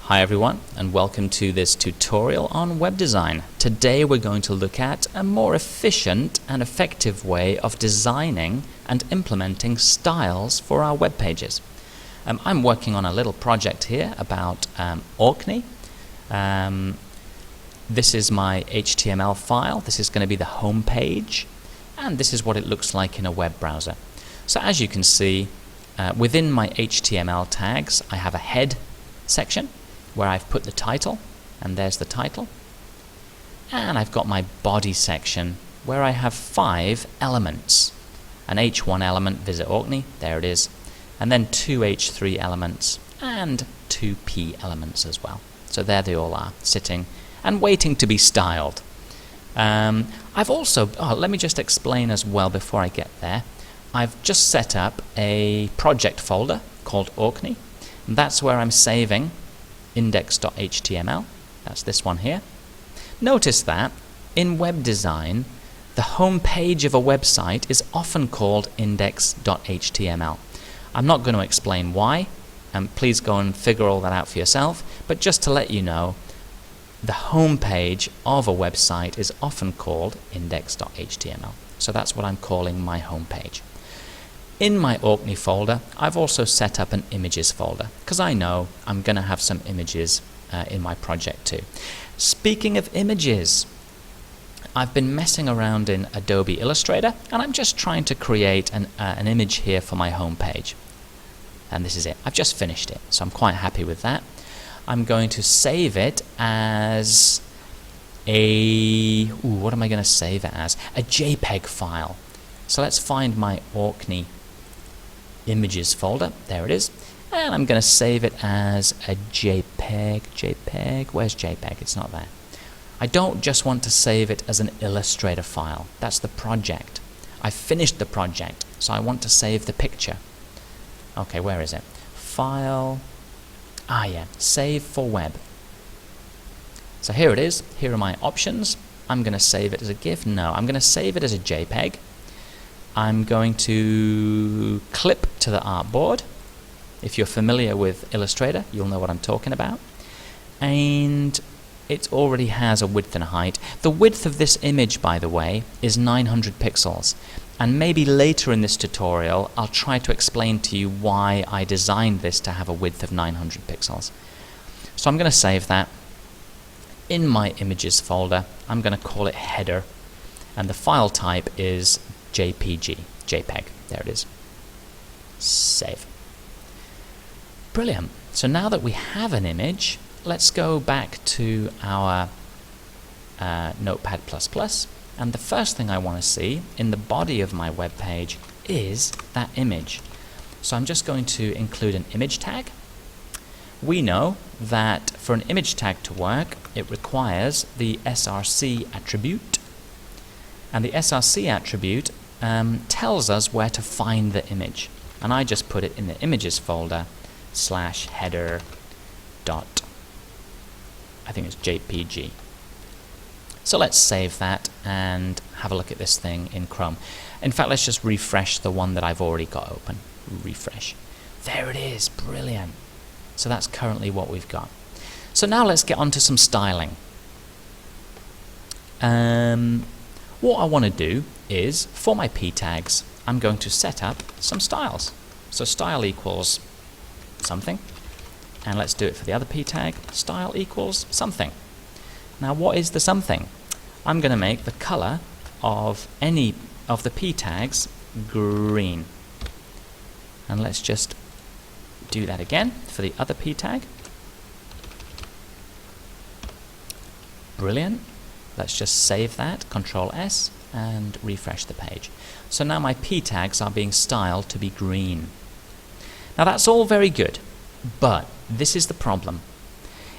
Hi everyone, and welcome to this tutorial on web design. Today we're going to look at a more efficient and effective way of designing and implementing styles for our web pages. I'm working on a little project here about Orkney. This is my HTML file. This is going to be the home page, and this is what it looks like in a web browser. So as you can see, within my HTML tags I have a head section where I've put the title, and there's the title, and I've got my body section where I have 5 elements. An H1 element, visit Orkney, there it is, and then 2 H3 elements and 2 P elements as well. So there they all are, sitting and waiting to be styled. I've also, let me just explain as well before I get there. I've just set up a project folder called Orkney, and that's where I'm saving index.html. That's this one here. Notice that in web design, the home page of a website is often called index.html. I'm not going to explain why, and please go and figure all that out for yourself, but just to let you know, the home page of a website is often called index.html. So that's what I'm calling my home page. In my Orkney folder, I've also set up an images folder, because I know I'm going to have some images in my project too. Speaking of images, I've been messing around in Adobe Illustrator, and I'm just trying to create an image here for my home page. And this is it. I've just finished it, so I'm quite happy with that. I'm going to save it as what am I going to save it as? A JPEG file. So let's find my Orkney images folder. There it is. And I'm going to save it as a JPEG. Where's JPEG? It's not there. I don't just want to save it as an Illustrator file. That's the project. I finished the project, so I want to save the picture. Okay, where is it? File. Yeah, save for web. So here it is. Here are my options. I'm going to save it as a GIF. No, I'm going to save it as a JPEG. I'm going to clip to the artboard. If you're familiar with Illustrator, you'll know what I'm talking about. And it already has a width and a height. The width of this image, by the way, is 900 pixels. And maybe later in this tutorial, I'll try to explain to you why I designed this to have a width of 900 pixels. So I'm going to save that. In my images folder, I'm going to call it header, and the file type is JPEG. There it is. Save. Brilliant. So now that we have an image, let's go back to our Notepad++, and the first thing I want to see in the body of my web page is that image. So I'm just going to include an image tag. We know that for an image tag to work, it requires the src attribute, and the src attribute tells us where to find the image, and I just put it in the images folder /header dot, I think it's JPG. So let's save that and have a look at this thing in Chrome. In fact, let's just refresh the one that I've already got open. Refresh. There it is. Brilliant. So that's currently what we've got. So now let's get on to some styling. What I want to do is, for my p tags, I'm going to set up some styles. So style equals something, and let's do it for the other p tag. Style equals something. Now what is the something? I'm going to make the color of any of the p tags green. And let's just do that again for the other p tag. Brilliant. Let's just save that, Control S, and refresh the page. So now my p tags are being styled to be green. Now that's all very good, but this is the problem.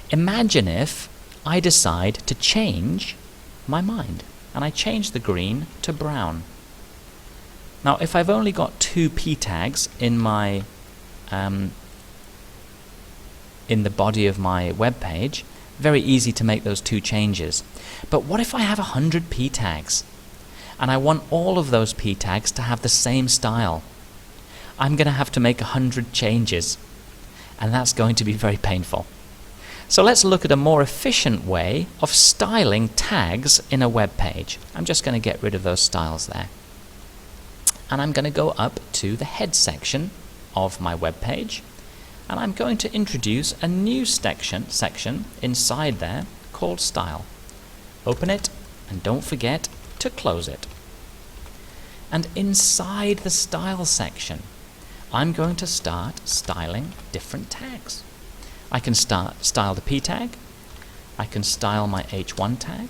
Imagine if I decide to change my mind, and I change the green to brown. Now if I've only got 2 p tags in my in the body of my web page, very easy to make those 2 changes. But what if I have 100 p tags, and I want all of those p tags to have the same style? I'm going to have to make 100 changes, and that's going to be very painful. So let's look at a more efficient way of styling tags in a web page. I'm just going to get rid of those styles there. And I'm going to go up to the head section of my web page, and I'm going to introduce a new section inside there called Style. Open it, and don't forget to close it. And inside the Style section, I'm going to start styling different tags. I can style the P tag, I can style my H1 tag,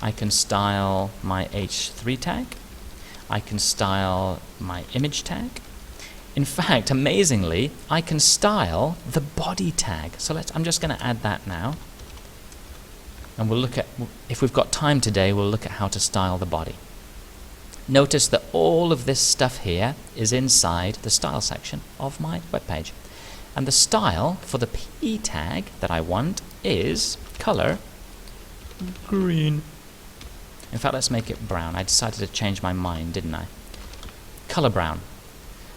I can style my H3 tag, I can style my image tag. In fact, amazingly, I can style the body tag. So I'm just going to add that now. And we'll look at, if we've got time today, we'll look at how to style the body. Notice that all of this stuff here is inside the style section of my web page. And the style for the P tag that I want is color green. In fact, let's make it brown. I decided to change my mind, didn't I? Color brown.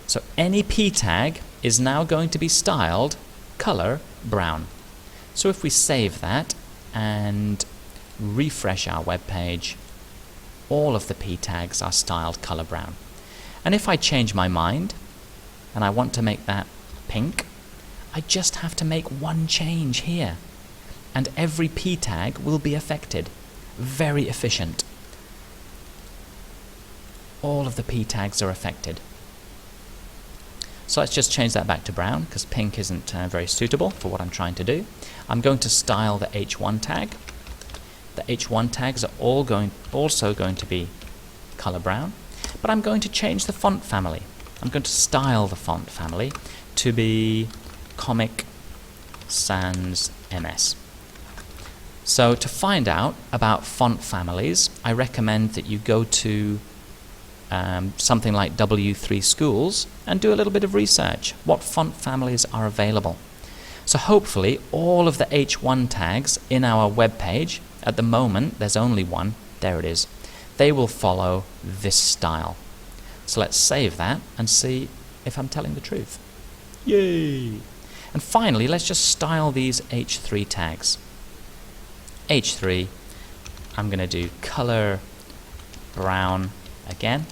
So any P tag is now going to be styled color brown. So if we save that and refresh our web page, all of the P tags are styled color brown. And if I change my mind and I want to make that pink, I just have to make one change here, and every P tag will be affected. Very efficient. All of the P tags are affected. So let's just change that back to brown, because pink isn't very suitable for what I'm trying to do. I'm going to style the H1 tag. The H1 tags are also going to be color brown, but I'm going to change the font family. I'm going to style the font family to be Comic Sans MS. So to find out about font families, I recommend that you go to something like W3 Schools and do a little bit of research. What font families are available? So hopefully all of the H1 tags in our web page, at the moment there's only one, there it is, they will follow this style. So let's save that and see if I'm telling the truth. Yay! And finally, let's just style these H3 tags. H3, I'm going to do color brown again,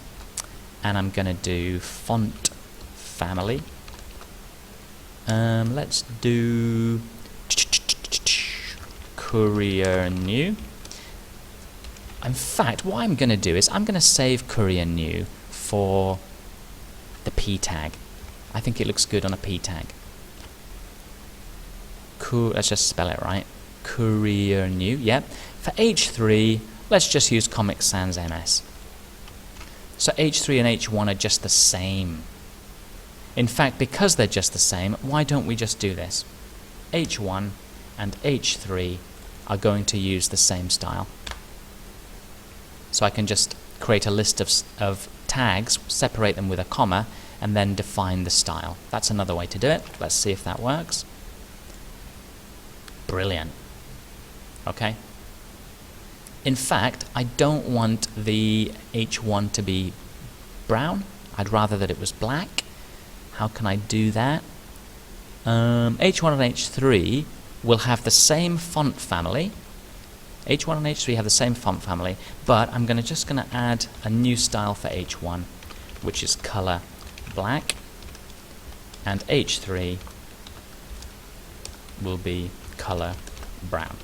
and I'm going to do font family. Let's do Courier New. In fact, what I'm going to do is I'm going to save Courier New for the P tag. I think it looks good on a P tag. Let's just spell it right. Courier New, yep. For H3, let's just use Comic Sans MS. So H3 and H1 are just the same. In fact, because they're just the same, why don't we just do this? H1 and H3 are going to use the same style. So I can just create a list of tags, separate them with a comma, and then define the style. That's another way to do it. Let's see if that works. Brilliant. Okay. In fact, I don't want the H1 to be brown. I'd rather that it was black. How can I do that? H1 and H3 will have the same font family. H1 and H3 have the same font family, but I'm just going to add a new style for H1, which is color black, and H3 will be color brown.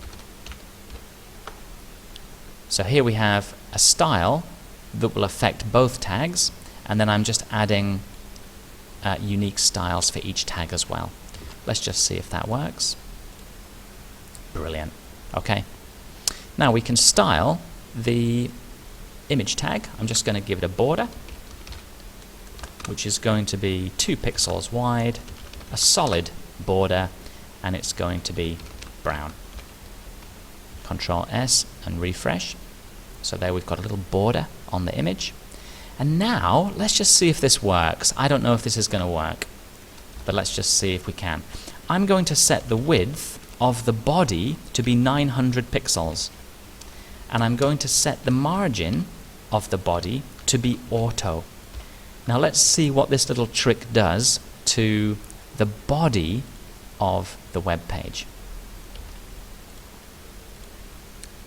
So here we have a style that will affect both tags, and then I'm just adding unique styles for each tag as well. Let's just see if that works. Brilliant. Okay. Now we can style the image tag. I'm just going to give it a border, which is going to be 2 pixels wide, a solid border, and it's going to be brown. Control S and refresh. So there we've got a little border on the image. And now let's just see if this works. I don't know if this is going to work, but let's just see if we can. I'm going to set the width of the body to be 900 pixels. And I'm going to set the margin of the body to be auto. Now let's see what this little trick does to the body of the web page.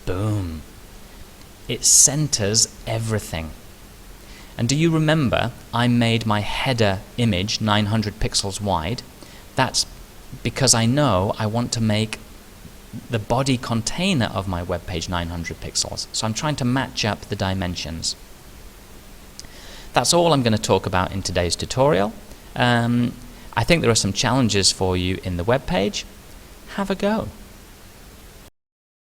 Boom. It centers everything. And do you remember I made my header image 900 pixels wide? That's because I know I want to make the body container of my web page 900 pixels. So I'm trying to match up the dimensions. That's all I'm going to talk about in today's tutorial. I think there are some challenges for you in the web page. Have a go.